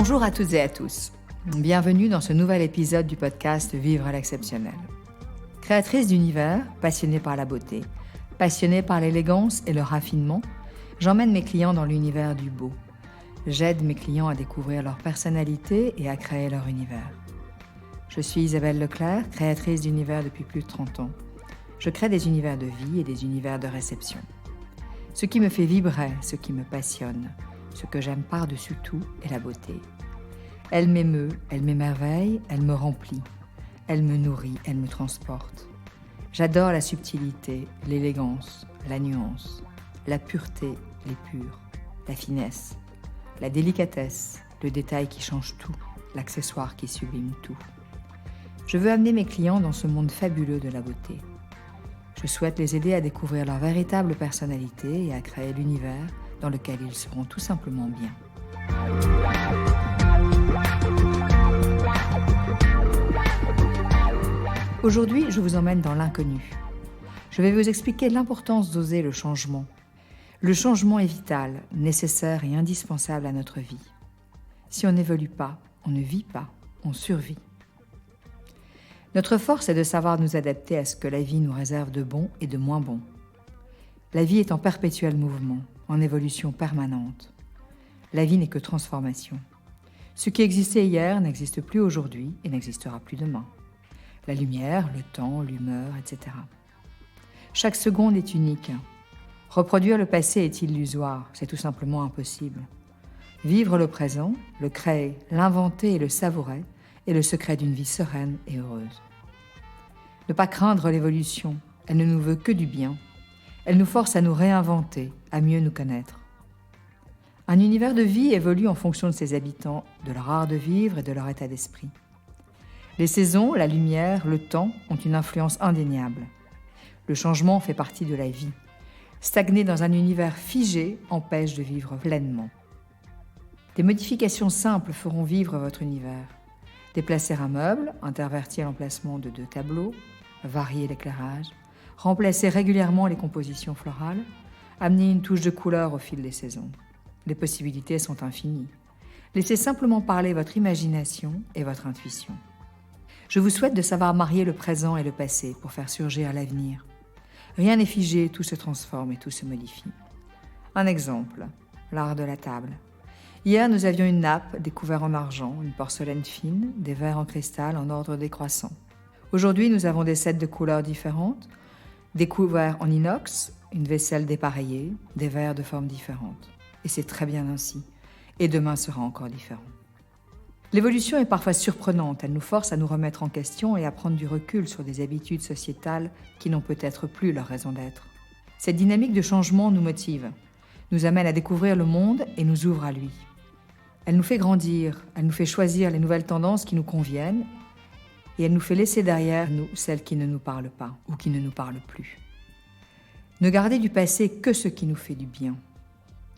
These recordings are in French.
Bonjour à toutes et à tous. Bienvenue dans ce nouvel épisode du podcast Vivre à l'exceptionnel. Créatrice d'univers, passionnée par la beauté, passionnée par l'élégance et le raffinement, j'emmène mes clients dans l'univers du beau. J'aide mes clients à découvrir leur personnalité et à créer leur univers. Je suis Isabelle Leclerc, créatrice d'univers depuis plus de 30 ans. Je crée des univers de vie et des univers de réception. Ce qui me fait vibrer, ce qui me passionne, ce que j'aime par-dessus tout est la beauté. Elle m'émeut, elle m'émerveille, elle me remplit. Elle me nourrit, elle me transporte. J'adore la subtilité, l'élégance, la nuance, la pureté, l'épure, la finesse, la délicatesse, le détail qui change tout, l'accessoire qui sublime tout. Je veux amener mes clients dans ce monde fabuleux de la beauté. Je souhaite les aider à découvrir leur véritable personnalité et à créer l'univers dans lequel ils seront tout simplement bien. Aujourd'hui, je vous emmène dans l'inconnu. Je vais vous expliquer l'importance d'oser le changement. Le changement est vital, nécessaire et indispensable à notre vie. Si on n'évolue pas, on ne vit pas, on survit. Notre force est de savoir nous adapter à ce que la vie nous réserve de bon et de moins bon. La vie est en perpétuel mouvement, en évolution permanente. La vie n'est que transformation. Ce qui existait hier n'existe plus aujourd'hui et n'existera plus demain. La lumière, le temps, l'humeur, etc. Chaque seconde est unique. Reproduire le passé est illusoire, c'est tout simplement impossible. Vivre le présent, le créer, l'inventer et le savourer est le secret d'une vie sereine et heureuse. Ne pas craindre l'évolution, elle ne nous veut que du bien. Elle nous force à nous réinventer, à mieux nous connaître. Un univers de vie évolue en fonction de ses habitants, de leur art de vivre et de leur état d'esprit. Les saisons, la lumière, le temps ont une influence indéniable. Le changement fait partie de la vie. Stagner dans un univers figé empêche de vivre pleinement. Des modifications simples feront vivre votre univers. Déplacer un meuble, intervertir l'emplacement de 2 tableaux, varier l'éclairage, remplacer régulièrement les compositions florales, amener une touche de couleur au fil des saisons. Les possibilités sont infinies. Laissez simplement parler votre imagination et votre intuition. Je vous souhaite de savoir marier le présent et le passé pour faire surgir l'avenir. Rien n'est figé, tout se transforme et tout se modifie. Un exemple, l'art de la table. Hier, nous avions une nappe, des couverts en argent, une porcelaine fine, des verres en cristal en ordre décroissant. Aujourd'hui, nous avons des sets de couleurs différentes, des couverts en inox, une vaisselle dépareillée, des verres de formes différentes. Et c'est très bien ainsi. Et demain sera encore différent. L'évolution est parfois surprenante. Elle nous force à nous remettre en question et à prendre du recul sur des habitudes sociétales qui n'ont peut-être plus leur raison d'être. Cette dynamique de changement nous motive, nous amène à découvrir le monde et nous ouvre à lui. Elle nous fait grandir, elle nous fait choisir les nouvelles tendances qui nous conviennent et elle nous fait laisser derrière nous celles qui ne nous parlent pas ou qui ne nous parlent plus. Ne garder du passé que ce qui nous fait du bien.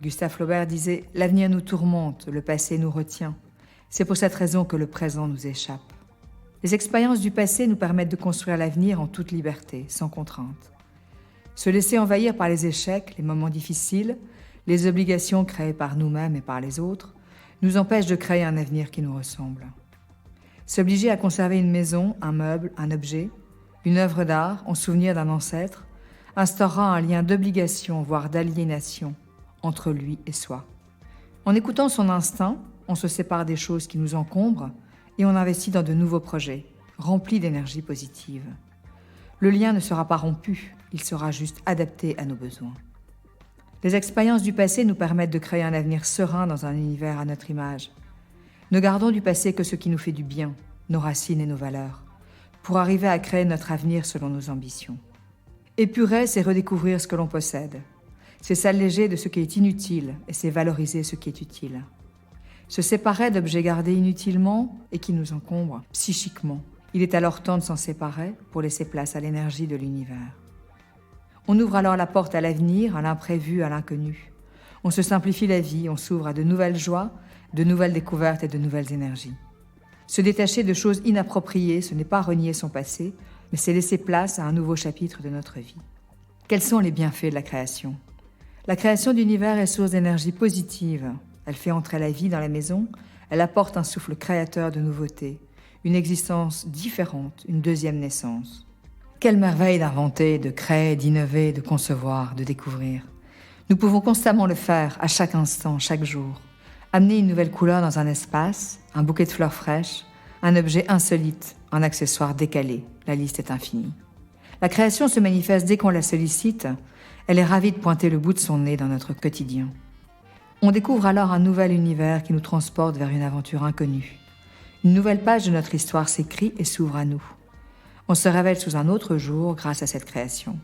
Gustave Flaubert disait « L'avenir nous tourmente, le passé nous retient. C'est pour cette raison que le présent nous échappe. » Les expériences du passé nous permettent de construire l'avenir en toute liberté, sans contrainte. Se laisser envahir par les échecs, les moments difficiles, les obligations créées par nous-mêmes et par les autres, nous empêche de créer un avenir qui nous ressemble. S'obliger à conserver une maison, un meuble, un objet, une œuvre d'art en souvenir d'un ancêtre, instaurera un lien d'obligation, voire d'aliénation, entre lui et soi. En écoutant son instinct, on se sépare des choses qui nous encombrent et on investit dans de nouveaux projets, remplis d'énergie positive. Le lien ne sera pas rompu, il sera juste adapté à nos besoins. Les expériences du passé nous permettent de créer un avenir serein dans un univers à notre image. Ne gardons du passé que ce qui nous fait du bien, nos racines et nos valeurs, pour arriver à créer notre avenir selon nos ambitions. Épurer, c'est redécouvrir ce que l'on possède. C'est s'alléger de ce qui est inutile et c'est valoriser ce qui est utile. Se séparer d'objets gardés inutilement et qui nous encombrent psychiquement. Il est alors temps de s'en séparer pour laisser place à l'énergie de l'univers. On ouvre alors la porte à l'avenir, à l'imprévu, à l'inconnu. On se simplifie la vie, on s'ouvre à de nouvelles joies, de nouvelles découvertes et de nouvelles énergies. Se détacher de choses inappropriées, ce n'est pas renier son passé, mais c'est laisser place à un nouveau chapitre de notre vie. Quels sont les bienfaits de la création ? La création d'univers est source d'énergie positive. Elle fait entrer la vie dans la maison, Elle apporte un souffle créateur de nouveauté, une existence différente, une deuxième naissance. Quelle merveille d'inventer, de créer, d'innover, de concevoir, de découvrir. Nous pouvons constamment le faire, à chaque instant, chaque jour. Amener une nouvelle couleur dans un espace, un bouquet de fleurs fraîches, un objet insolite, un accessoire décalé. La liste est infinie. La création se manifeste dès qu'on la sollicite. Elle est ravie de pointer le bout de son nez dans notre quotidien. On découvre alors un nouvel univers qui nous transporte vers une aventure inconnue. Une nouvelle page de notre histoire s'écrit et s'ouvre à nous. On se révèle sous un autre jour grâce à cette création.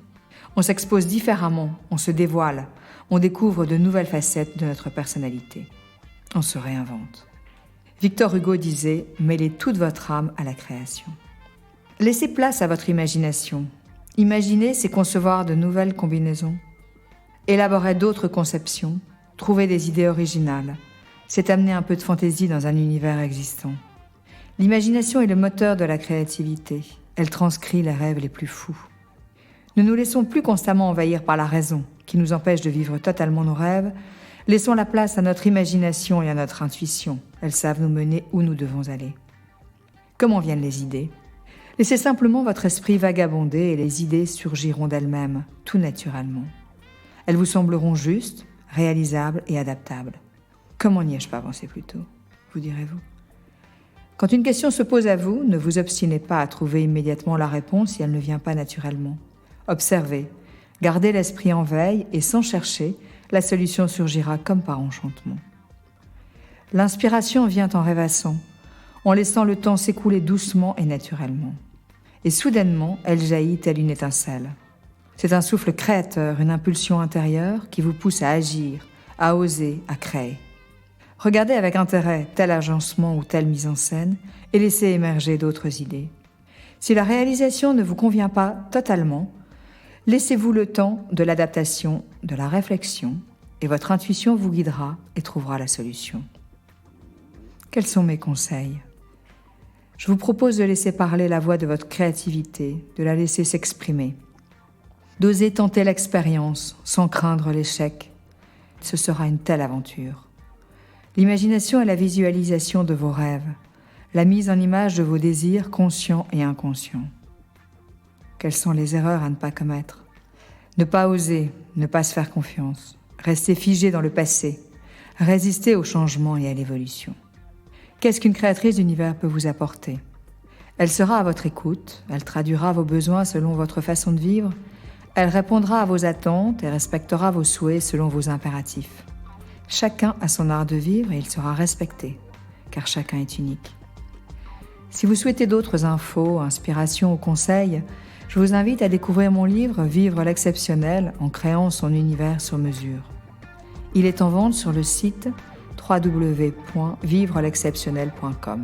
On s'expose différemment, on se dévoile, on découvre de nouvelles facettes de notre personnalité. On se réinvente. Victor Hugo disait « Mêlez toute votre âme à la création ». Laissez place à votre imagination. Imaginez, c'est concevoir de nouvelles combinaisons. Élaborer d'autres conceptions, trouver des idées originales, c'est amener un peu de fantaisie dans un univers existant. L'imagination est le moteur de la créativité. Elle transcrit les rêves les plus fous. Ne nous laissons plus constamment envahir par la raison, qui nous empêche de vivre totalement nos rêves. Laissons la place à notre imagination et à notre intuition. Elles savent nous mener où nous devons aller. Comment viennent les idées ? Laissez simplement votre esprit vagabonder et les idées surgiront d'elles-mêmes, tout naturellement. Elles vous sembleront justes, réalisables et adaptables. Comment n'y ai-je pas pensé plus tôt ? Vous direz-vous. Quand une question se pose à vous, ne vous obstinez pas à trouver immédiatement la réponse si elle ne vient pas naturellement. Observez, gardez l'esprit en veille et sans chercher, la solution surgira comme par enchantement. L'inspiration vient en rêvassant, en laissant le temps s'écouler doucement et naturellement. Et soudainement, elle jaillit telle une étincelle. C'est un souffle créateur, une impulsion intérieure qui vous pousse à agir, à oser, à créer. Regardez avec intérêt tel agencement ou telle mise en scène et laissez émerger d'autres idées. Si la réalisation ne vous convient pas totalement, laissez-vous le temps de l'adaptation, de la réflexion, et votre intuition vous guidera et trouvera la solution. Quels sont mes conseils ? Je vous propose de laisser parler la voix de votre créativité, de la laisser s'exprimer. D'oser tenter l'expérience sans craindre l'échec. Ce sera une telle aventure. L'imagination est la visualisation de vos rêves, la mise en image de vos désirs conscients et inconscients. Quelles sont les erreurs à ne pas commettre ? Ne pas oser, ne pas se faire confiance, rester figé dans le passé, résister au changement et à l'évolution. Qu'est-ce qu'une créatrice d'univers peut vous apporter ? Elle sera à votre écoute, elle traduira vos besoins selon votre façon de vivre, elle répondra à vos attentes et respectera vos souhaits selon vos impératifs. Chacun a son art de vivre et il sera respecté, car chacun est unique. Si vous souhaitez d'autres infos, inspirations ou conseils, je vous invite à découvrir mon livre « Vivre l'exceptionnel en créant son univers sur mesure ». Il est en vente sur le site www.vivrelexceptionnel.com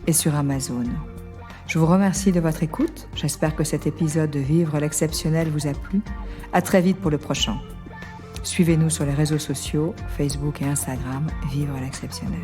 et sur Amazon. Je vous remercie de votre écoute. J'espère que cet épisode de Vivre l'exceptionnel vous a plu. À très vite pour le prochain. Suivez-nous sur les réseaux sociaux, Facebook et Instagram, Vivre l'exceptionnel.